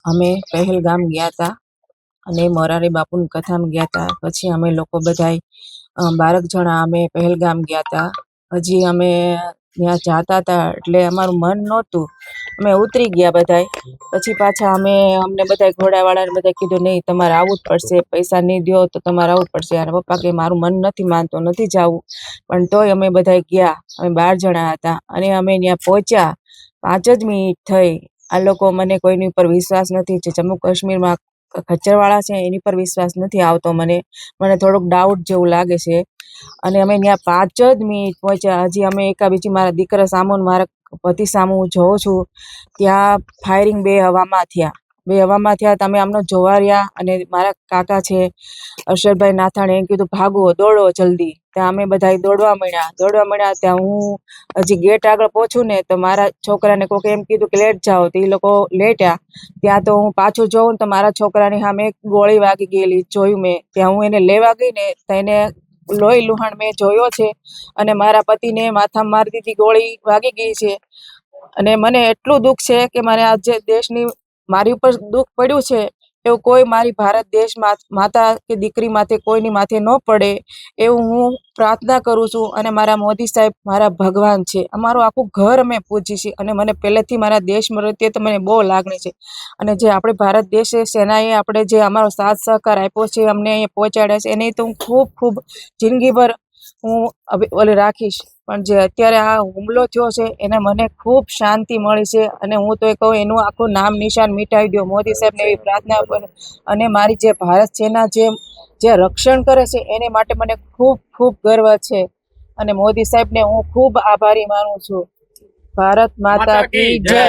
અમે પહેલગામ ગયા હતા અને મોરારી બાપુની કથામાં ગયા હતા. પછી અમે લોકો બધાય 12 જણા અમે પહેલગામ ગયા હતા. હજી અમે ત્યાં જાતા હતા એટલે અમારું મન નહોતું, અમે ઉતરી ગયા બધાય. પછી પાછા અમને બધાય ઘોડાવાળાને બધાય કીધું નહીં તમારે આવવું જ પડશે, પૈસા નહીં દ્યો તો તમારે આવવું જ પડશે. અને પપ્પા કે મારું મન નથી માનતું, નથી જવું. પણ તોય અમે બધાય ગયા. અમે 12 જણા હતા અને અમે ત્યાં પહોંચ્યા 5 જ મિનિટ થઈ. આ લોકો મને કોઈની ઉપર વિશ્વાસ નથી, જે જમ્મુ કાશ્મીરમાં ખચ્ચરવાળા છે એની પર વિશ્વાસ નથી આવતો. મને થોડોક ડાઉટ જેવું લાગે છે. અને અમે ત્યાં 5 જ મિનિટ પહોંચ્યા. હજી અમે બીજી મારા દીકરા સામુ ને મારા પતિ સામુ જોઉં છું, ત્યાં ફાયરિંગ 2 હવામાં થયા. 2 હવામાં થયા. તમે આમનો જોવા રહ્યા. અને મારા કાકા છે અરશદભાઈ નાથાણી, એમ કીધું ભાગો, દોડો જલ્દી. ત્યાં અમે બધા દોડવા મળ્યા. ત્યાં હું હજી ગેટ આગળ પહોંચું ને તો મારા છોકરાને કોઈક એમ કીધું કે લેટ જાઓ, તો એ લોકો લેટ્યા. ત્યાં તો હું પાછું જોઉં ને તો મારા છોકરાની સામે એક ગોળી વાગી ગયેલી જોયું મેં. ત્યાં હું એને લેવા ગઈ ને તો એને લોહી લુહાણ મેં જોયો છે. અને મારા પતિને માથામાં મારી દીધી, ગોળી વાગી ગઈ છે. અને મને એટલું દુઃખ છે કે મને આજે દેશની મારી ઉપર દુઃખ પડ્યું છે એવું કોઈ મારી ભારત દેશ માતા કે દીકરી માથે કોઈની માથે ન પડે એવું હું પ્રાર્થના કરું છું. અને મારા મોદી સાહેબ મારા ભગવાન છે. અમારું આખું ઘર અમે પૂજી છીએ. અને મને પહેલેથી મારા દેશ પ્રત્યે તો મને બહુ લાગણી છે. અને જે આપણે ભારત દેશ સેનાએ આપણે જે અમારો સાથ સહકાર આપ્યો છે, અમને અહીંયા પહોંચાડ્યા છે, એની તો હું ખૂબ ખૂબ જિંદગીભર હું રાખીશ. પણ જે અત્યારે આ હુમલો થયો છે એને મને ખૂબ શાંતિ મળી છે. અને હું તો કહું એનું આખું નામ નિશાન મિટાવી દો મોદી સાહેબને, એવી પ્રાર્થના કરું. અને મારી જે ભારત સેના જે રક્ષણ કરે છે એને માટે મને ખૂબ ખૂબ ગર્વ છે. અને મોદી સાહેબને હું ખૂબ આભારી માનું છું. ભારત માતા કી જય.